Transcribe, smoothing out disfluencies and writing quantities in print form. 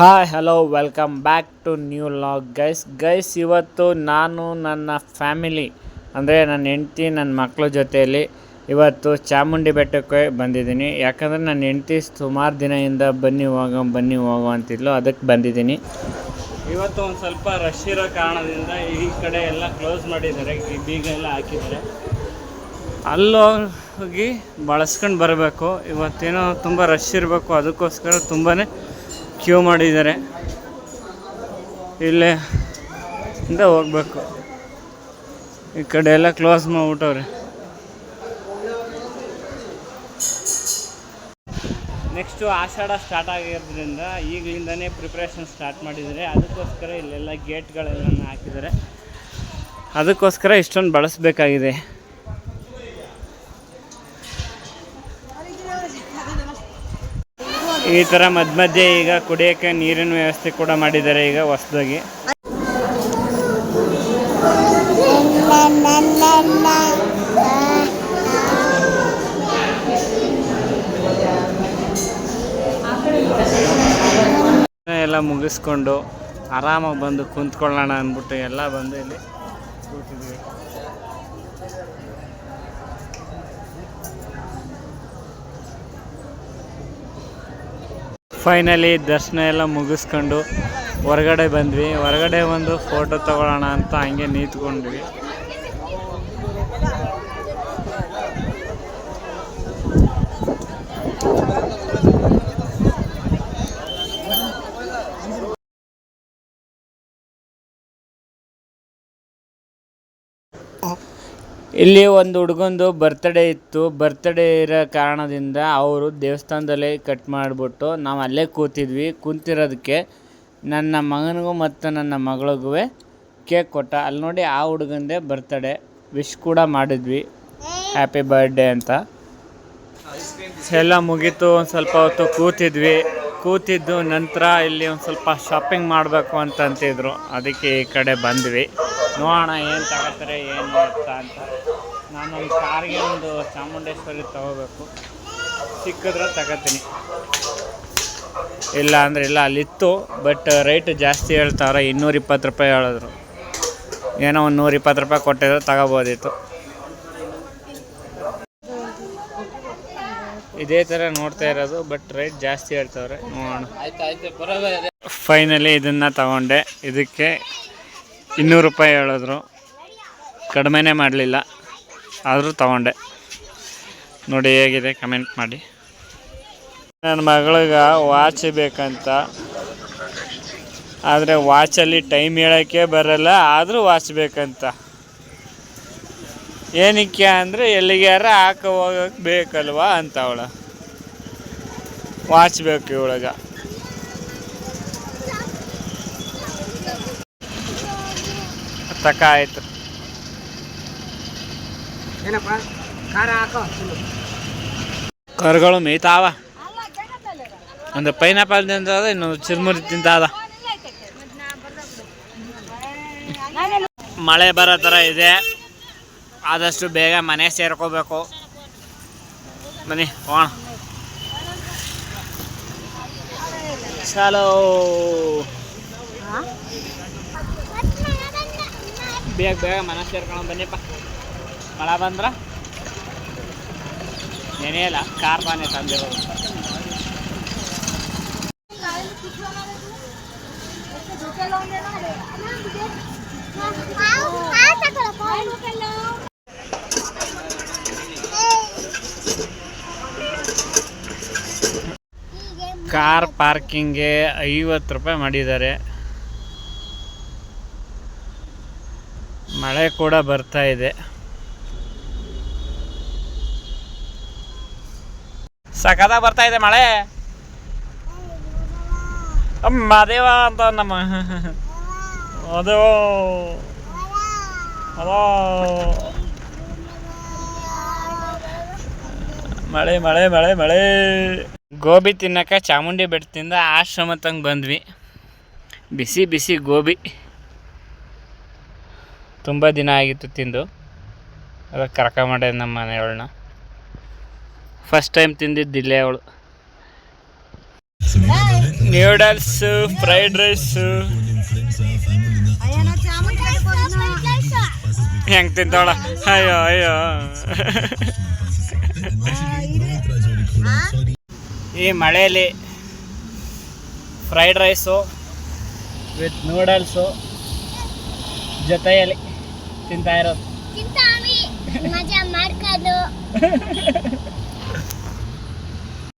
Hi hello welcome back to new vlog guys ಇವತ್ತು ನಾನು ನನ್ನ ಫ್ಯಾಮಿಲಿ ಅಂದರೆ ನನ್ನ ಹೆಂಡ್ತಿ ನನ್ನ ಮಕ್ಕಳ ಜೊತೆಯಲ್ಲಿ ಇವತ್ತು ಚಾಮುಂಡಿ ಬೆಟ್ಟಕ್ಕೆ ಬಂದಿದ್ದೀನಿ. ಯಾಕಂದರೆ ನನ್ನ ಹೆಂಡ್ತಿ ಸುಮಾರು ದಿನದಿಂದ ಬನ್ನಿ ಹೋಗೋ ಅಂತಿದ್ಲು, ಅದಕ್ಕೆ ಬಂದಿದ್ದೀನಿ. ಇವತ್ತು ಒಂದು ಸ್ವಲ್ಪ ರಶ್ ಇರೋ ಕಾರಣದಿಂದ ಈ ಕಡೆ ಎಲ್ಲ ಕ್ಲೋಸ್ ಮಾಡಿದ್ದಾರೆ, ಬೀಗ ಎಲ್ಲ ಹಾಕಿದ್ದಾರೆ. ಅಲ್ಲೋಗಿ ಬಳಸ್ಕೊಂಡು ಬರಬೇಕು. ಇವತ್ತೇನೋ ತುಂಬ ರಶ್ ಇರಬೇಕು, ಅದಕ್ಕೋಸ್ಕರ ತುಂಬಾ ಕ್ಯೂ ಮಾಡಿದ್ದಾರೆ. ಇಲ್ಲೇ ಇಂದ ಹೋಗ್ಬೇಕು, ಈ ಕಡೆ ಎಲ್ಲ ಕ್ಲೋಸ್ ಮಾಡಿಬಿಟ್ಟವ್ರೆ. ನೆಕ್ಸ್ಟು ಆಷಾಢ ಸ್ಟಾರ್ಟ್ ಆಗಿರೋದ್ರಿಂದ ಈಗಲಿಂದನೇ ಪ್ರಿಪ್ರೇಷನ್ ಸ್ಟಾರ್ಟ್ ಮಾಡಿದ್ದಾರೆ. ಅದಕ್ಕೋಸ್ಕರ ಇಲ್ಲೆಲ್ಲ ಗೇಟ್ಗಳೆಲ್ಲ ಹಾಕಿದ್ದಾರೆ, ಅದಕ್ಕೋಸ್ಕರ ಇಷ್ಟೊಂದು ಬಳಸಬೇಕಾಗಿದೆ. ಈ ಥರ ಮಧ್ಯೆ ಈಗ ಕುಡಿಯೋಕ್ಕೆ ನೀರಿನ ವ್ಯವಸ್ಥೆ ಕೂಡ ಮಾಡಿದ್ದಾರೆ ಈಗ ಹೊಸದಾಗಿ. ಎಲ್ಲ ಮುಗಿಸ್ಕೊಂಡು ಆರಾಮಾಗಿ ಬಂದು ಕುಂತ್ಕೊಳ್ಳೋಣ ಅಂದ್ಬಿಟ್ಟು ಎಲ್ಲ ಬಂದು ಇಲ್ಲಿ ಕೂತಿದ್ವಿ. ಫೈನಲಿ ದರ್ಶನ ಎಲ್ಲ ಮುಗಿಸ್ಕೊಂಡು ಹೊರಗಡೆ ಬಂದ್ವಿ. ಹೊರಗಡೆ ಒಂದು ಫೋಟೋ ತಗೊಳ್ಳೋಣ ಅಂತ ಹಂಗೆ ನಿಂತ್ಕೊಂಡ್ವಿ. ಇಲ್ಲಿ ಒಂದು ಹುಡುಗಂದು ಬರ್ತ್ಡೇ ಇತ್ತು. ಬರ್ತ್ಡೇ ಇರೋ ಕಾರಣದಿಂದ ಅವರು ದೇವಸ್ಥಾನದಲ್ಲೇ ಕಟ್ ಮಾಡಿಬಿಟ್ಟು ನಾವು ಅಲ್ಲೇ ಕೂತಿದ್ವಿ. ಕುಂತಿರೋದಕ್ಕೆ ನನ್ನ ಮಗನಿಗೂ ಮತ್ತು ನನ್ನ ಮಗಳಿಗೂ ಕೇಕ್ ಕೊಟ್ಟ. ಅಲ್ಲಿ ನೋಡಿ, ಆ ಹುಡುಗಂದೇ ಬರ್ತ್ಡೇ. ವಿಶ್ ಕೂಡ ಮಾಡಿದ್ವಿ, ಹ್ಯಾಪಿ ಬರ್ಡೇ ಅಂತ. ಎಲ್ಲ ಮುಗೀತು. ಒಂದು ಸ್ವಲ್ಪ ಹೊತ್ತು ಕೂತಿದ್ದು ನಂತರ ಇಲ್ಲಿ ಒಂದು ಸ್ವಲ್ಪ ಶಾಪಿಂಗ್ ಮಾಡಬೇಕು ಅಂತಿದ್ರು. ಅದಕ್ಕೆ ಈ ಕಡೆ ಬಂದ್ವಿ. ನೋಡೋಣ ಏನು ತಗೋತಾರೆ ಏನು ಅಂತ. ನಾನೊಂದು ಕಾರ್ಗೆ ಒಂದು ಚಾಮುಂಡೇಶ್ವರಿ ತೊಗೋಬೇಕು, ಸಿಕ್ಕಿದ್ರೆ ತಗೋತೀನಿ, ಇಲ್ಲ ಅಂದರೆ ಇಲ್ಲ. ಅಲ್ಲಿತ್ತು, ಬಟ್ ರೇಟ್ ಜಾಸ್ತಿ ಹೇಳ್ತಾವ್ರೆ. 220 ರೂಪಾಯಿ ಹೇಳಿದ್ರು. ಏನೋ ಒಂದು 120 ರೂಪಾಯಿ ಕೊಟ್ಟಿದ್ರೆ ತಗೋಬೋದಿತ್ತು. ಇದೇ ಥರ ನೋಡ್ತಾ ಇರೋದು, ಬಟ್ ರೇಟ್ ಜಾಸ್ತಿ ಹೇಳ್ತಾವ್ರೆ. ನೋಡೋಣ. ಫೈನಲಿ ಇದನ್ನು ತಗೊಂಡೆ. ಇದಕ್ಕೆ 200 ರೂಪಾಯಿ ಹೇಳಿದ್ರು, ಕಡಿಮೆನೇ ಮಾಡಲಿಲ್ಲ, ಆದರೂ ತಗೊಂಡೆ. ನೋಡಿ ಹೇಗಿದೆ ಕಮೆಂಟ್ ಮಾಡಿ. ನನ್ನ ಮಗಳಿಗೆ ವಾಚ್ ಬೇಕಂತ, ಆದರೆ ವಾಚಲ್ಲಿ ಟೈಮ್ ಹೇಳೋಕ್ಕೆ ಬರಲ್ಲ, ಆದರೂ ವಾಚ್ ಬೇಕಂತ. ಏನಕ್ಕೆ ಅಂದರೆ ಎಲ್ಲಿಗ್ಯಾರ ಹೋಗೋಕ್ಕೆ ಬೇಕಲ್ವಾ ಅಂತ ಅವಳ ವಾಚ್ ಬೇಕು ಇವಳಿಗೆ. ತಕ ಆಯಿತು. ಕರುಗಳು ಮೇಯ್ತಾವ. ಒಂದು ಪೈನಾಪಲ್ ತಿಂತದ, ಇನ್ನು ಚಿರ್ಮುರಿ ತಿಂತದ. ಮಳೆ ಬರೋ ಥರ ಇದೆ, ಆದಷ್ಟು ಬೇಗ ಮನೆ ಸೇರ್ಕೋಬೇಕು. ಬನ್ನಿ ಹೋಗೋಣ. ಚಲೋ, ಬೇಗ ಮನೆ ಸೇರ್ಕೊಂಡು ಬನ್ನಿಪ್ಪ. ಮಳೆ ಬಂದ್ರೆ ಏನೇ ಇಲ್ಲ, ಕಾರ್ ಬಾನೆ ತಂದಿರೋದು. ಕಾರ್ ಪಾರ್ಕಿಂಗ್ಗೆ 50 ರೂಪಾಯಿ ಮಾಡಿದ್ದಾರೆ. ಮಳೆ ಕೂಡ ಬರ್ತಾ ಇದೆ. ಸಖತ್ತಾಗಿ ಬರ್ತಾ ಇದೆ ಮಳೆ. ಮದೇವ ಅಂತ ನಮ್ಮ ಅದು ಅದೋ ಮಳೆ ಮಳೆ ಮಳೆ ಮಳೆ. ಗೋಬಿ ತಿನ್ನಕ್ಕೆ ಚಾಮುಂಡಿ ಬೆಟ್ಟದಿಂದ ಆಶ್ರಮ ತಂಗ ಬಂದ್ವಿ. ಬಿಸಿ ಬಿಸಿ ಗೋಬಿ, ತುಂಬ ದಿನ ಆಗಿತ್ತು ತಿಂದು. ಅದಕ್ಕೆ ಕರ್ಕೊಂಬಂಡೆ ನಮ್ಮ ಮನೆಯವಳನ್ನ. ಫಸ್ಟ್ ಟೈಮ್ ತಿಂದಿದ್ದಿಲ್ಲೇ ಅವಳು. ನ್ಯೂಡಲ್ಸ್, ಫ್ರೈಡ್ ರೈಸ್ ಹೆಂಗ್ ತಿಂತಾಳ. ಅಯ್ಯೋ ಅಯ್ಯೋ. ಈ ಮಳೆಯಲ್ಲಿ ಫ್ರೈಡ್ ರೈಸು ವಿತ್ ನೂಡಲ್ಸು ಜೊತೆಯಲ್ಲಿ ತಿಂತಾ ಇರೋದು. ಮಜಾ ಮಾಡ್ಕೊಂಡು